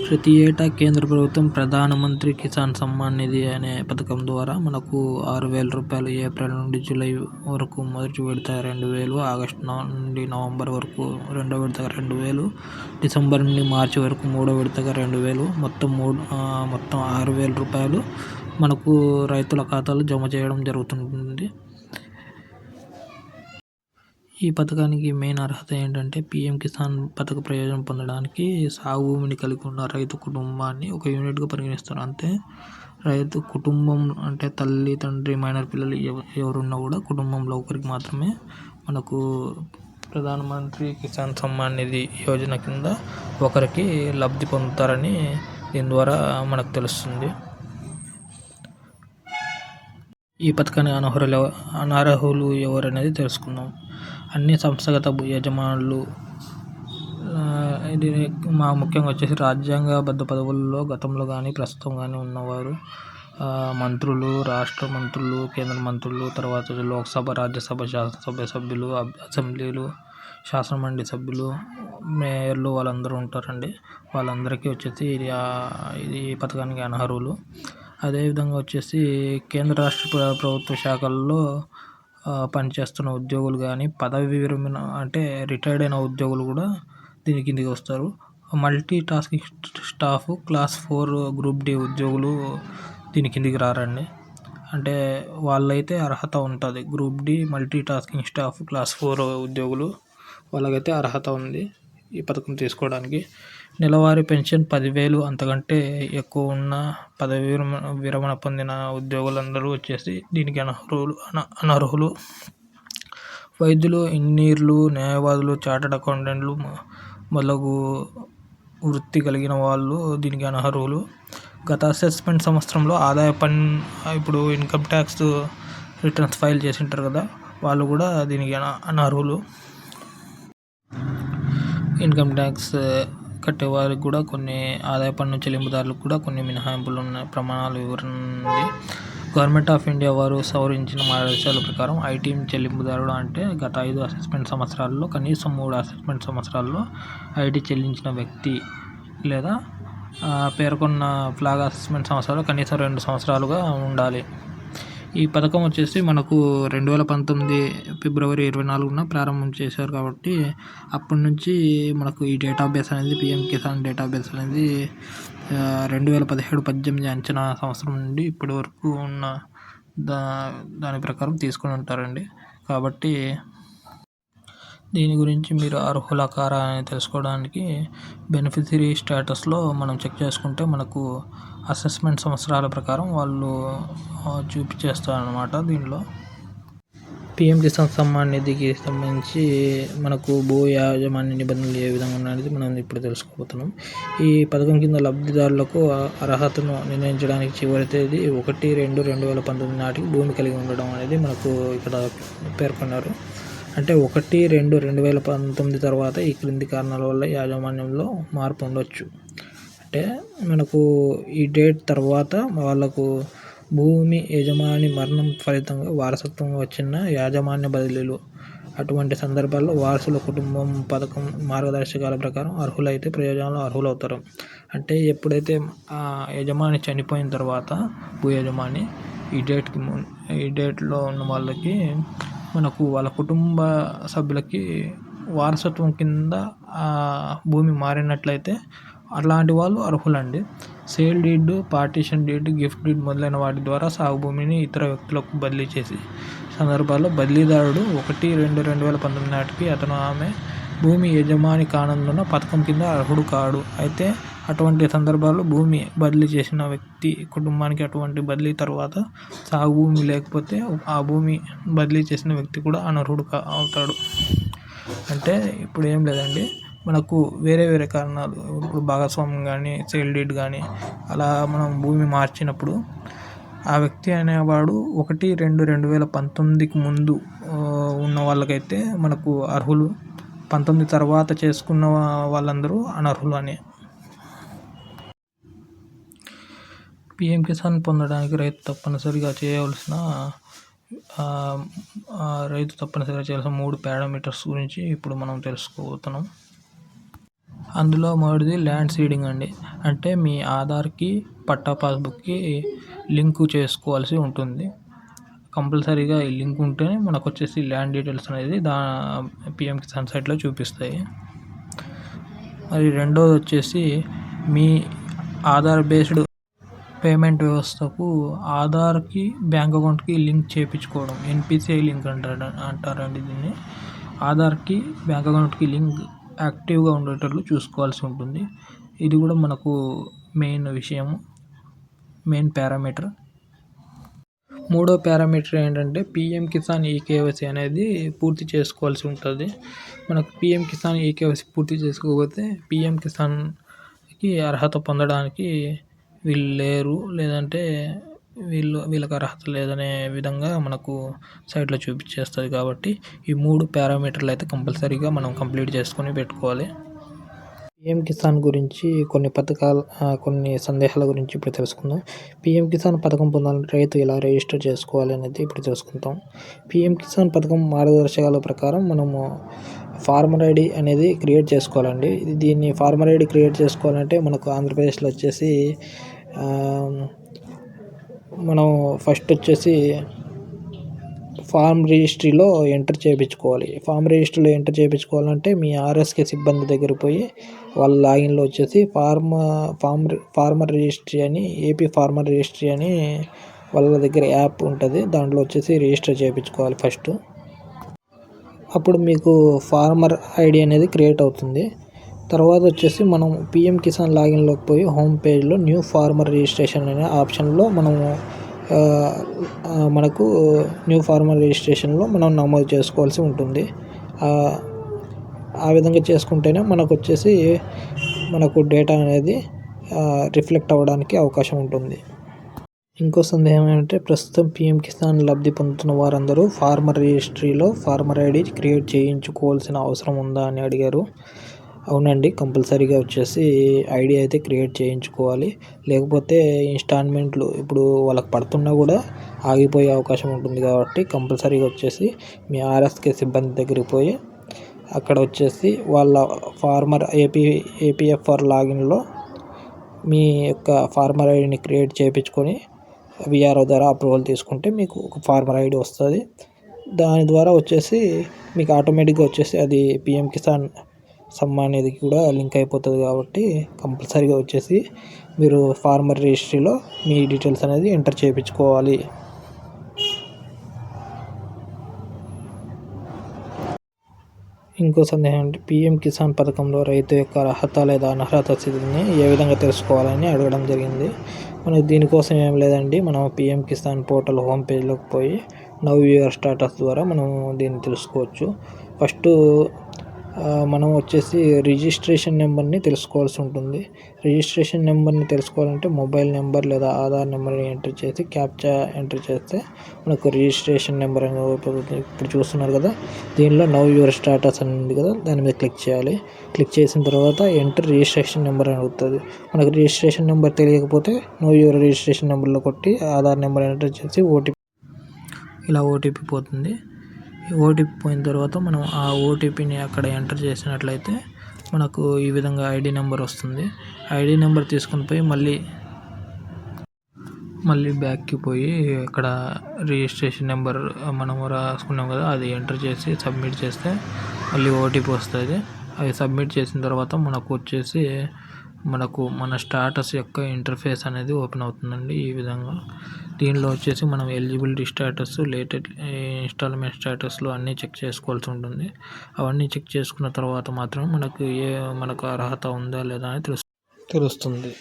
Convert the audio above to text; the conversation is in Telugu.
ప్రతి ఏటా కేంద్ర ప్రభుత్వం ప్రధానమంత్రి కిసాన్ సమ్మాన్ నిధి అనే పథకం ద్వారా మనకు 6,000 రూపాయలు ఏప్రిల్ నుండి జూలై వరకు మొదటి విడత 2,000, ఆగస్టు నుండి నవంబర్ వరకు రెండో విడతగా 2,000, డిసెంబర్ నుండి మార్చి వరకు మూడో విడతగా 2,000, మొత్తం 6,000 రూపాయలు మనకు రైతుల ఖాతాలో జమ చేయడం జరుగుతుంది. ఈ పథకానికి మెయిన్ అర్హత ఏంటంటే పీఎం కిసాన్ పథక ప్రయోజనం పొందడానికి సాగు భూమిని కలిగి ఉన్న రైతు కుటుంబాన్ని ఒక యూనిట్గా పరిగణిస్తారు. అంతే రైతు కుటుంబం అంటే తల్లి, తండ్రి, మైనర్ పిల్లలు ఎవరున్నా కూడా కుటుంబంలో ఒకరికి మాత్రమే మనకు ప్రధానమంత్రి కిసాన్ సమ్మాన్ నిధి యోజన కింద ఒకరికి లబ్ధి పొందుతారని దీని ద్వారా మనకు తెలుస్తుంది. ఈ పథకానికి అనర్హులు ఎవరనేది తెలుసుకుందాం. అన్ని సంస్థాగత యజమానులు, ఇది ముఖ్యంగా వచ్చేసి రాజ్యాంగబద్ధ పదవుల్లో గతంలో కానీ ప్రస్తుతం కానీ ఉన్నవారు, మంత్రులు, రాష్ట్ర మంత్రులు, కేంద్ర మంత్రులు, తర్వాత లోక్సభ, రాజ్యసభ, శాసనసభ సభ్యులు, అసెంబ్లీలు, శాసనమండలి సభ్యులు, మేయర్లు వాళ్ళందరూ ఉంటారండి. వాళ్ళందరికీ వచ్చేసి ఇది పథకానికి అనర్హులు. అదేవిధంగా వచ్చేసి కేంద్ర రాష్ట్ర ప్రభుత్వ శాఖల్లో పనిచేస్తున్న ఉద్యోగులు కానీ, పదవి విరమణ అంటే రిటైర్డ్ అయిన ఉద్యోగులు కూడా దీని కిందికి వస్తారు. Multi tasking staff class 4 group D ఉద్యోగులు దీని కిందికి రారండి. అంటే వాళ్ళైతే అర్హత ఉంటుంది. Group D multi tasking staff class 4 ఉద్యోగులు వాళ్ళకైతే అర్హత ఉంది ఈ పథకం తీసుకోవడానికి. నెలవారీ పెన్షన్ 10,000 అంతకంటే ఎక్కువ ఉన్న పదవి విరమణ పొందిన ఉద్యోగులందరూ వచ్చేసి దీనికి అనర్హులు. వైద్యులు, ఇంజనీర్లు, న్యాయవాదులు, చార్టర్డ్ అకౌంటెంట్లు మొదలగు వృత్తి కలిగిన వాళ్ళు దీనికి అనర్హులు. గత అసెస్మెంట్ సంవత్సరంలో ఆదాయ పన్ను, ఇప్పుడు ఇన్కమ్ ట్యాక్స్ రిటర్న్స్ ఫైల్ చేసి ఉంటారు కదా, వాళ్ళు కూడా దీనికి అనర్హులు. ఇన్కమ్ ట్యాక్స్ కట్టేవారికి కూడా కొన్ని ఆదాయ పన్ను చెల్లింపుదారులకు కూడా కొన్ని మినహాయింపులు ఉన్నాయి. ప్రమాణాల వివరణ ఉంది. గవర్నమెంట్ ఆఫ్ ఇండియా వారు సవరించిన మార్గదర్శకాల ప్రకారం ఐటీ చెల్లింపుదారుడు అంటే గత 5 అసెస్మెంట్ సంవత్సరాల్లో కనీసం 3 అసెస్మెంట్ సంవత్సరాల్లో ఐటీ చెల్లించిన వ్యక్తి, లేదా పేర్కొన్న ఫ్లాగ్ అసెస్మెంట్ సంవత్సరాలు కనీసం 2 సంవత్సరాలుగా ఉండాలి. ఈ పథకం వచ్చేసి మనకు 2019 ఫిబ్రవరి 24న ప్రారంభం చేశారు. కాబట్టి అప్పటి నుంచి మనకు ఈ డేటాబేస్ అనేది పీఎం కిసాన్ డేటాబేస్ అనేది 2017-18 అంచనా సంవత్సరం నుండి ఇప్పటి వరకు ఉన్న దాని ప్రకారం తీసుకొని ఉంటారండి. కాబట్టి దీని గురించి మీరు అర్హుల కారా అని తెలుసుకోవడానికి బెనిఫిషరీ స్టేటస్లో మనం చెక్ చేసుకుంటే మనకు అసెస్మెంట్ సంవత్సరాల ప్రకారం వాళ్ళు చూపించేస్తారనమాట. దీనిలో పీఎం కిసాన్ సమ్మాన్ నిధికి సంబంధించి మనకు భూ యాజమాన్య నిబంధనలు ఏ విధంగా ఉన్నాయనేది మనం ఇప్పుడు తెలుసుకోబోతున్నాం. ఈ పథకం కింద లబ్ధిదారులకు అర్హతను నిర్ణయించడానికి చివరి తేదీ 1/2/2019 నాటికి భూమి కలిగి ఉండడం అనేది మనకు ఇక్కడ పేర్కొన్నారు. అంటే 1/2/2019 తర్వాత ఈ క్రింది కారణాల వల్ల యాజమాన్యంలో మార్పు ఉండొచ్చు. అంటే మనకు ఈ డేట్ తర్వాత వాళ్ళకు భూమి యజమాని మరణం ఫలితంగా వారసత్వంగా వచ్చిన యాజమాన్య బదిలీలు, అటువంటి సందర్భాల్లో వారసుల కుటుంబం పథకం మార్గదర్శకాల ప్రకారం అర్హులైతే ప్రయోజనాలు అర్హులవుతారు. అంటే ఎప్పుడైతే ఆ యజమాని చనిపోయిన తర్వాత భూ యజమాని ఈ డేట్లో ఉన్న వాళ్ళకి మనకు వాళ్ళ కుటుంబ సభ్యులకి వారసత్వం కింద ఆ భూమి మారినట్లయితే అలాంటి వాళ్ళు అర్హులండి. Sale deed, partition deed, gift deed మొదలైన వాటి ద్వారా సాగు భూమిని ఇతర వ్యక్తులకు బదిలీ చేసి సందర్భాల్లో బదిలీదారుడు 1/2/2019 నాటికి అతను ఆమె భూమి యజమాని కానందున పథకం కింద అర్హుడు కాడు. అయితే అటువంటి సందర్భాల్లో భూమి బదిలీ చేసిన వ్యక్తి కుటుంబానికి అటువంటి బదిలీ తర్వాత సాగు భూమి లేకపోతే ఆ భూమి బదిలీ చేసిన వ్యక్తి కూడా అనర్హుడు అవుతాడు. అంటే ఇప్పుడు ఏం లేదండి, మనకు వేరే కారణాలు, ఇప్పుడు భాగస్వామ్యం కానీ, సేల్ డీడ్ కానీ అలా మనం భూమి మార్చినప్పుడు ఆ వ్యక్తి అనేవాడు 1/2/2019కి ముందు ఉన్న వాళ్ళకైతే మనకు అర్హులు, 19 తర్వాత చేసుకున్న వాళ్ళందరూ అనర్హులు అని. పీఎం కిసాన్ పొందడానికి రైతు తప్పనిసరిగా చేయాల్సిన 3 పారామీటర్స్ గురించి ఇప్పుడు మనం తెలుసుకోబోతున్నాం. అందులో మొదటిది ల్యాండ్ సీడింగ్ అండి. అంటే మీ ఆధార్కి పట్టా పాస్బుక్కి లింకు చేసుకోవాల్సి ఉంటుంది. కంపల్సరీగా ఈ లింక్ ఉంటేనే మనకు వచ్చేసి ల్యాండ్ డీటెయిల్స్ అనేది పిఎం కిసాన్ సైట్లో చూపిస్తాయి. మరి రెండోది వచ్చేసి మీ ఆధార్ బేస్డ్ పేమెంట్ వ్యవస్థకు ఆధార్కి బ్యాంక్ అకౌంట్కి లింక్ చేయించుకోవడం, ఎన్పిసిఐ లింక్ అంటారండి దీన్ని. ఆధార్కి బ్యాంక్ అకౌంట్కి లింక్ యాక్టివ్గా ఉండేటట్లు చూసుకోవాల్సి ఉంటుంది. ఇది కూడా మనకు మెయిన్ పారామీటర్. మూడో పారామీటర్ ఏంటంటే పిఎం కిసాన్ ఈకేవైసీ అనేది పూర్తి చేసుకోవాల్సి ఉంటుంది. మనకు పిఎం కిసాన్ ఈకేవైసీ పూర్తి చేసుకోకపోతే పిఎం కిసాన్కి అర్హత పొందడానికి వీళ్ళు లేరు, లేదంటే వీళ్ళకి అర్హత లేదనే విధంగా మనకు సైట్లో చూపించేస్తుంది. కాబట్టి ఈ 3 పారామీటర్లు అయితే కంపల్సరీగా మనం కంప్లీట్ చేసుకొని పెట్టుకోవాలి. పిఎం కిసాన్ గురించి కొన్ని సందేహాల గురించి ఇప్పుడు తెలుసుకుందాం. పిఎం కిసాన్ పథకం పొందాలంటే రైతు ఎలా రిజిస్టర్ చేసుకోవాలి అనేది ఇప్పుడు తెలుసుకుందాం. పిఎం కిసాన్ పథకం మార్గదర్శకాల ప్రకారం మనము ఫార్మర్ ఐడి అనేది క్రియేట్ చేసుకోవాలండి. దీన్ని ఫార్మర్ ఐడి క్రియేట్ చేసుకోవాలంటే మనకు ఆంధ్రప్రదేశ్లో వచ్చేసి మనం ఫస్ట్ వచ్చేసి ఫార్మ్ రిజిస్ట్రీలో ఎంటర్ చేయించుకోవాలి. ఫార్మ్ రిజిస్ట్రీలో ఎంటర్ చేయించుకోవాలంటే మీ ఆర్ఎస్కే సిబ్బంది దగ్గర పోయి వాళ్ళ లాగిన్లో వచ్చేసి ఫార్మర్ రిజిస్ట్రీ అని, ఏపీ ఫార్మర్ రిజిస్ట్రీ అని వాళ్ళ దగ్గర యాప్ ఉంటుంది. దాంట్లో వచ్చేసి రిజిస్టర్ చేయించుకోవాలి ఫస్ట్. అప్పుడు మీకు ఫార్మర్ ఐడి అనేది క్రియేట్ అవుతుంది. తర్వాత వచ్చేసి మనం పిఎం కిసాన్ లాగిన్లోకి పోయి హోమ్ పేజ్లో న్యూ ఫార్మర్ రిజిస్ట్రేషన్ అనే ఆప్షన్లో మనకు న్యూ ఫార్మర్ రిజిస్ట్రేషన్లో మనం నమోదు చేసుకోవాల్సి ఉంటుంది. ఆ విధంగా చేసుకుంటేనే మనకు డేటా అనేది రిఫ్లెక్ట్ అవ్వడానికి అవకాశం ఉంటుంది. ఇంకో సందేహం ఏంటంటే ప్రస్తుతం పిఎం కిసాన్ లబ్ధి పొందుతున్న వారందరూ ఫార్మర్ రిజిస్ట్రీలో ఫార్మర్ ఐడి క్రియేట్ చేయించుకోవాల్సిన అవసరం ఉందా అని అడిగారు. అవునండి, కంపల్సరీగా వచ్చేసి ఐడి అయితే క్రియేట్ చేయించుకోవాలి. లేకపోతే ఇన్స్టాల్మెంట్లు ఇప్పుడు వాళ్ళకి పడుతున్నా కూడా ఆగిపోయే అవకాశం ఉంటుంది. కాబట్టి కంపల్సరీగా వచ్చేసి మీ ఆర్ఎస్కే సిబ్బంది దగ్గరికి పోయి అక్కడ వచ్చేసి వాళ్ళ ఫార్మర్ ఏపీఎఫ్ఆర్ లాగిన్లో మీ యొక్క ఫార్మర్ ఐడిని క్రియేట్ చేయించుకొని విఆర్ఓ ద్వారా అప్రూవల్ తీసుకుంటే మీకు ఒక ఫార్మర్ ఐడి వస్తుంది. దాని ద్వారా వచ్చేసి మీకు ఆటోమేటిక్గా వచ్చేసి అది పిఎం కిసాన్ సమ్మాన్ అనేది కూడా లింక్ అయిపోతుంది. కాబట్టి కంపల్సరీగా వచ్చేసి మీరు ఫార్మర్ రిజిస్ట్రీలో మీ డీటెయిల్స్ అనేది ఎంటర్ చేయించుకోవాలి. ఇంకో సందేహం అంటే పిఎం కిసాన్ పథకంలో రైతు యొక్క అర్హత లేదా అనర్హత స్థితిని ఏ విధంగా తెలుసుకోవాలని అడగడం జరిగింది. మనకు దీనికోసం ఏం లేదండి, మనం పిఎం కిసాన్ పోర్టల్ హోమ్ పేజ్లోకి పోయి నవ్ యువర్ స్టాటస్ ద్వారా మనం దీన్ని తెలుసుకోవచ్చు. ఫస్ట్ మనం వచ్చేసి రిజిస్ట్రేషన్ నెంబర్ని తెలుసుకోవాల్సి ఉంటుంది. రిజిస్ట్రేషన్ నెంబర్ని తెలుసుకోవాలంటే మొబైల్ నెంబర్ లేదా ఆధార్ నెంబర్ని ఎంటర్ చేసి క్యాప్చా ఎంటర్ చేస్తే మనకు రిజిస్ట్రేషన్ నెంబర్ అనేది ఇప్పుడు చూస్తున్నారు కదా, దీనిలో నవ్ యువర్ స్టాటస్ అని ఉంది కదా, దాని మీద క్లిక్ చేయాలి. క్లిక్ చేసిన తర్వాత ఎంటర్ రిజిస్ట్రేషన్ నెంబర్ అని అవుతుంది. మనకు రిజిస్ట్రేషన్ నెంబర్ తెలియకపోతే నవ్ యువర్ రిజిస్ట్రేషన్ నెంబర్లో కొట్టి ఆధార్ నెంబర్ ఎంటర్ చేసి ఓటీపీ పోతుంది. ఓటీపీ పోయిన తర్వాత మనం ఆ ఓటీపీని అక్కడ ఎంటర్ చేసినట్లయితే మనకు ఈ విధంగా ఐడి నెంబర్ వస్తుంది. ఐడి నెంబర్ తీసుకొని పోయి మళ్ళీ బ్యాక్కి పోయి అక్కడ రిజిస్ట్రేషన్ నెంబర్ మనం రాసుకున్నాం కదా, అది ఎంటర్ చేసి సబ్మిట్ చేస్తే మళ్ళీ ఓటీపీ వస్తుంది. అది సబ్మిట్ చేసిన తర్వాత మనకు మన స్టాటస్ యొక్క ఇంటర్ఫేస్ అనేది ఓపెన్ అవుతుందండి. ఈ విధంగా దీనిలో వచ్చేసి మనం ఎలిజిబిలిటీ స్టేటస్, లేటెస్ట్ ఇన్స్టాల్మెంట్ స్టేటస్లు అన్నీ చెక్ చేసుకోవాల్సి ఉంటుంది. అవన్నీ చెక్ చేసుకున్న తర్వాత మాత్రం మనకు అర్హత ఉందా లేదా అని తెలుస్తుంది.